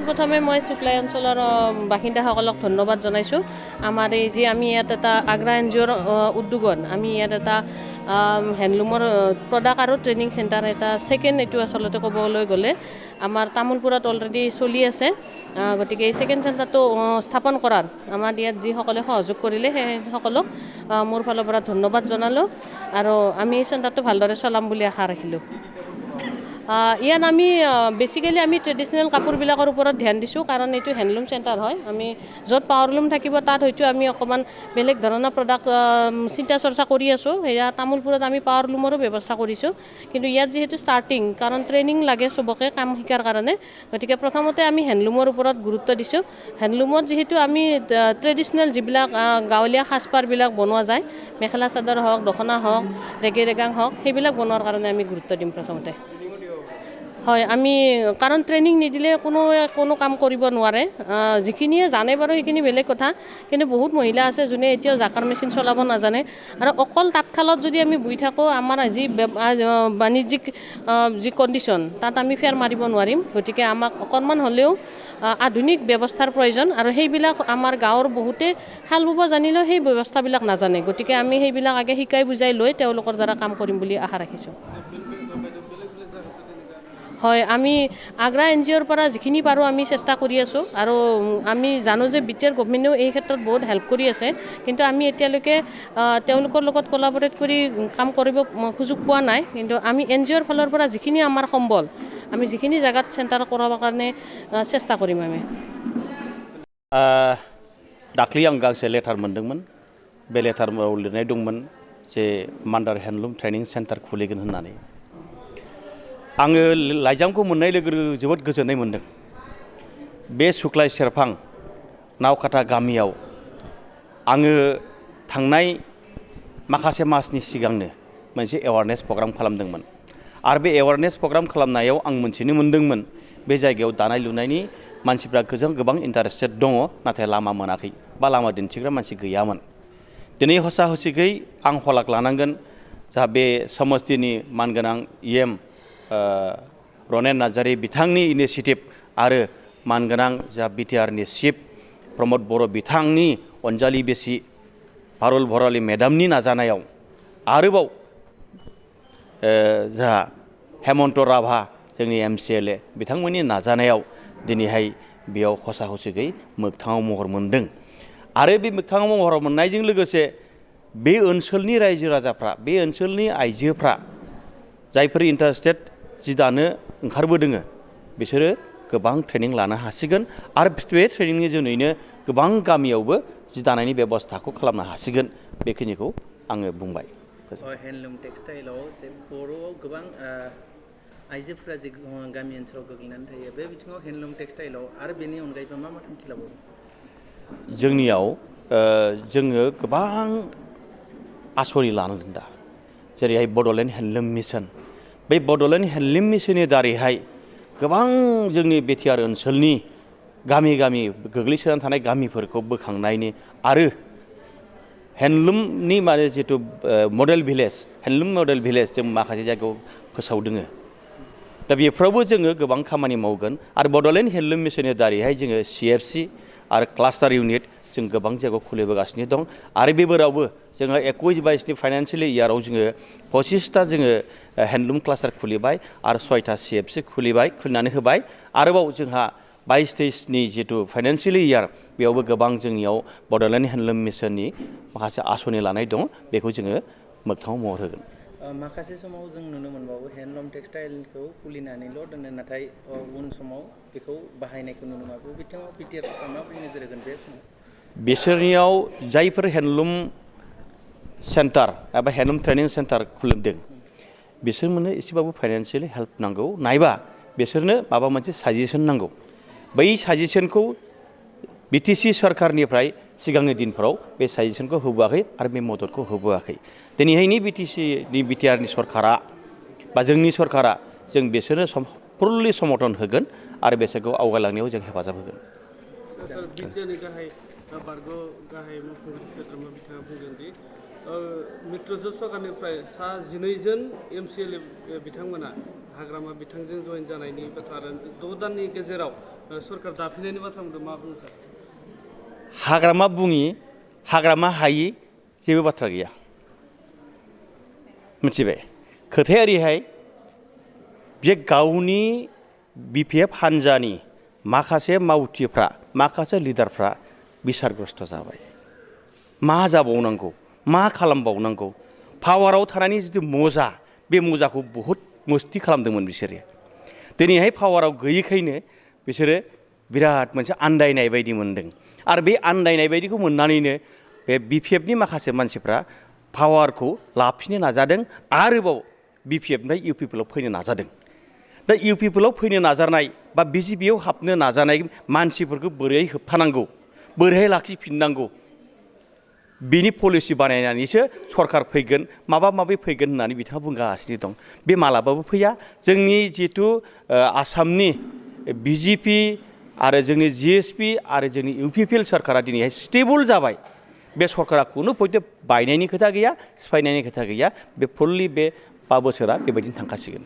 পোনপ্ৰথমে মই শুক্লাই অঞ্চলৰ বাসিন্দাসকলক ধন্যবাদ জনাইছোঁ। আমাৰ এই যে আমি ইয়াত এটা আগ্ৰা এনজিঅ'ৰ উদ্যোগত আমি ইয়াত এটা হেণ্ডলুমৰ প্ৰডাক্ট আৰু ট্ৰেইনিং চেণ্টাৰ এটা ছেকেণ্ড এইটো আচলতে ক'বলৈ গ'লে আমাৰ তামোলপুৰত অলৰেডি চলি আছে। গতিকে এই ছেকেণ্ড চেণ্টাৰটো স্থাপন কৰাত আমাৰ ইয়াত যিসকলে সহযোগ কৰিলে সেইসকলক মোৰ ফালৰ পৰা ধন্যবাদ জনালোঁ আৰু আমি এই চেণ্টাৰটো ভালদৰে চলাম বুলি আশা ৰাখিলোঁ। ইয়াত আমি বেচিকেলি আমি ট্ৰেডিশ্যনেল কাপোৰবিলাকৰ ওপৰত ধ্যান দিছোঁ, কাৰণ এইটো হেণ্ডলুম চেণ্টাৰ হয়। আমি য'ত পাৱাৰলুম থাকিব তাত হয়তো আমি অকণমান বেলেগ ধৰণৰ প্ৰডাক্ট চিন্তা চৰ্চা কৰি আছোঁ। সেয়া তামোলপুৰত আমি পাৱাৰলুমৰো ব্যৱস্থা কৰিছোঁ, কিন্তু ইয়াত যিহেতু ষ্টাৰ্টিং, কাৰণ ট্ৰেইনিং লাগে চবকে কাম শিকাৰ কাৰণে, গতিকে প্ৰথমতে আমি হেণ্ডলুমৰ ওপৰত গুৰুত্ব দিছোঁ। হেণ্ডলুমত যিহেতু আমি ট্ৰেডিশ্যনেল যিবিলাক গাঁৱলীয়া সাজপাৰবিলাক বনোৱা যায়, মেখেলা চাদৰ হওক, দখনা হওক, ৰেগে ৰেগাং হওক, সেইবিলাক বনোৱাৰ কাৰণে আমি গুৰুত্ব দিম প্ৰথমতে। হয়, আমি কাৰণ ট্ৰেইনিং নিদিলে কোনো কাম কৰিব নোৱাৰে। যিখিনিয়ে জানে বাৰু সেইখিনি বেলেগ কথা, কিন্তু বহুত মহিলা আছে যোনে এতিয়াও জাকাৰ মেচিন চলাব নাজানে, আৰু অকল তাঁতশালত যদি আমি বহি থাকোঁ আমাৰ যি বাণিজ্যিক যি কণ্ডিশ্যন তাত আমি ফেৰ মাৰিব নোৱাৰিম। গতিকে আমাক অকণমান হ'লেও আধুনিক ব্যৱস্থাৰ প্ৰয়োজন, আৰু সেইবিলাক আমাৰ গাঁৱৰ বহুতে শাল বব জানিলেও সেই ব্যৱস্থাবিলাক নাজানে। গতিকে আমি সেইবিলাক আগে শিকাই বুজাই লৈ তেওঁলোকৰ দ্বাৰা কাম কৰিম বুলি আশা ৰাখিছোঁ। হয়, আমি আগ্ৰা এনজিঅ'ৰ পৰা যিখিনি পাৰোঁ আমি চেষ্টা কৰি আছোঁ, আৰু আমি জানো যে বিটিআৰ গভমেণ্টেও এই ক্ষেত্ৰত বহুত হেল্প কৰি আছে, কিন্তু আমি এতিয়ালৈকে তেওঁলোকৰ লগত কলাবৰেট কৰি কাম কৰিব সুযোগ পোৱা নাই। কিন্তু আমি এনজিঅ'ৰ ফালৰ পৰা যিখিনি আমাৰ সম্বল, আমি যিখিনি জেগাত চেণ্টাৰ কৰাবৰ কাৰণে চেষ্টা কৰিম আমি। दाख्लै आं गांसे लेटार मोन्दोंमोन। बे लेटाराव लिरनाय दंमोन जे मान्दार हेन्दलुम ट्रेनिं सेन्टार खुलिगोन होननानै। आङो लाइजामखौ मोननाय लोगो लोगो जोबोद गोजोननाय मोन्दों। बे सुक्लाय सेरफां नावकाटा गामियाव आङो थांनाय माखासे मासनि सिगांनो मोनसे एवारनेस प्रग्राम खालामदोंमोन, आरो बे एवारनेस प्रग्राम खालामनायाव आं मोनथिनो मोन्दोंमोन बे जायगायाव दानाय लुनायनि मानसिफ्रा गोबां इन्टारेस्टेड दङ, नाथाय लामा मोनाखै बा लामा दिन्थिग्रा मानसि गैयामोन। दिनै हसा हसिगै आं हलाक लानांगोन जा बे समस्तिनि मानगोनां इएम रनेन नार्जारी बिथांनि इनिसिएटिभ आरो मानगोनां जा बिटिआरनि चिफ प्रमद बर' बिथांनि अनजालि बिसि पारुल भराली मेडामनि नाजानायाव आरोबाव जा हेमन्त राभा जोंनि MCLA बिथांमोननि नाजानायाव दिनैहाय बेयाव हसा हसिगै मोगथाङाव महर मोन्दों। आरो बे मोगथाङाव महर मोननायजों लोगोसे बे ओनसोलनि रायजो राजाफ्रा, बे ओनसोलनि आइजोफ्रा जायफोर इन्टारेस्टेड जि दानो ओंखारबोदों बिसोरो गोबां ट्रेनिं लानो हासिगोन, आरो बे ट्रेनिंनि जुनैनो गोबां गामियावबो जि दानायनि बेबस्थाखौ खालामनो हासिगोन। बेखिनिखौ आङो बुंबाय। हेन्दलुम टेक्सटाइलाव जे बर'आव गोबां आइजोफोरा जे गामि ओनसोलाव गोग्लैनानै थायो, बे बिथिङाव हेन्दलुम टेक्सटाइलाव आरो बेनि अनगायैबो मा मा थांखि लाबावो? जोंनियाव जोङो गोबां आसनि लानांगोन दा, जेरैहाय बड'लेण्ड हेन्दलुम मिशन। बे बड'लेण्ड हेन्दलुम मिशननि दारैहाय गोबां जोंनि बिटिआर ओनसोलनि गामि गामि गोग्लैसोनानै थानाय गामिफोरखौ बोखांनायनि आरो हेन्दलुमनि माने जिथु मडेल भिलेज, हेन्दलुम मडेल भिलेज जों माखासे जायगायाव फोसावदों। दा बेफ्रावबो जोङो गोबां खामानि मावगोन, आरो बड'लेण्ड हेन्दलुम मिशननि दारैहाय जोङो CFC आरो क्लास्टार इउनिट जों गोबां जायगायाव खुलिबोगासिनो दं। आरो बेबारावबो जोङो 21-22नि फाइनान्सियेल इयाराव जोङो 25टा जोङो हेन्दलुम क्लास्टार खुलिबाय, आरो 6टा CFC खुलिनानै होबाय। आरोबाव जोंहा 22-23नि जिथु फाइनान्सियेल इयार बेयावबो गोबां जोंनियाव बड'लेण्ड हेन्दलुम मिशननि माखासे आसनि लानाय दं, बेखौ जोङो मोगथाङाव महर होगोन। माखासे समाव जों नुनो मोनबावो हेन्दलुम टेक्सटाइलखौ खुलिनानैल' दोनो, नाथाय उन समाव बेखौ बाहायनायखौ नुनो मोना। बे बिथिङाव बिटिआरआ माबोरै नोजोर होगोन बे समाव? बिसोरनियाव जायफोर हेन्दलुम सेन्टार एबा हेन्दलुम ट्रेनिं सेन्टार खुलिदों बिसोरनो एसेबाबो फाइनान्सियेलि हेल्प नांगौ, नायबा बिसोरनो माबा मोनसे साजेसन नांगौ। बै साजेसनखौ BTC सरकारनिफ्राय सिगांनि दिनफोराव बे साजेसनखौ होबोआखै आरो बे मददखौ होबोआखै। दिनैहायनि बिटिआरनि सरकारा बा जोंनि सरकारा जों बिसोरनो फुल्लि समर्थन होगोन आरो बिसोरखौ आवगायलांनायाव जों हेफाजाब होगोन। बिटिआरनि गाहाय बारग' गाहाय मुख्यमन्त्रि सोद्रोमा बिथाङा बुंदों दि मित्रजोत सरकारनिफ्राय सा 12 जन MCLA बिथांमोना हाग्रामा बिथांजों जयेन जानायनि बाथ्रा आरो 6 दाननि गेजेराव सरकार दाफिननायनि बाथ्रा बुंदों मा बुङो सार? हाग्रामा बुङि हाग्रामा हायि जेबो बाथ्रा गैया मिथिबाय खोथाया ओरैहाय बे गावनि BPF हान्जानि माखासे मावथिफ्रा माखासे लिडारफ्रा बिसारग्रस्त जाबाय मा जाबावनांगौ मा खालामबावनांगौ पावाराव थानायनि जितु मजा बे मजाखौ बहुद मस्ति खालामदोंमोन बिसोरो दिनैहाय पावाराव गैयैखायनो बिसोरो बिराद मोनसे आन्दायनाय बायदि मोनदों आरो बे आन्दायनाय बायदिखौ मोननानैनो बे BPFनि माखासे मानसिफ्रा पावारखौ लाफिननो नाजादों आरोबाव BPFनिफ्राय UPPLआव फैनो नाजादों दा UPPLआव फैनो नाजानाय बा BJPआव हाबनो नाजानाय मानसिफोरखौ बोरैहाय होबथानांगौ बोरैहाय लाखिफिननांगौ बिनि पलिसि बानायनानैसो सरकार फैगोन माबा माबि फैगोन होननानै बिथाङा बुंगासिनो दं बे मालाबाबो फैया जोंनि जितु आसामनि BJP आरो जोंनि GSP आरो जोंनि UPPL सरकारा दिनैहाय स्टेबल जाबाय बे सरकारा खुनु पयटे बायनायनि खोथा गैया सिफायनायनि खोथा गैया बे फुललि बे 5 बोसोरा बेबायदिनो थांखासिगोन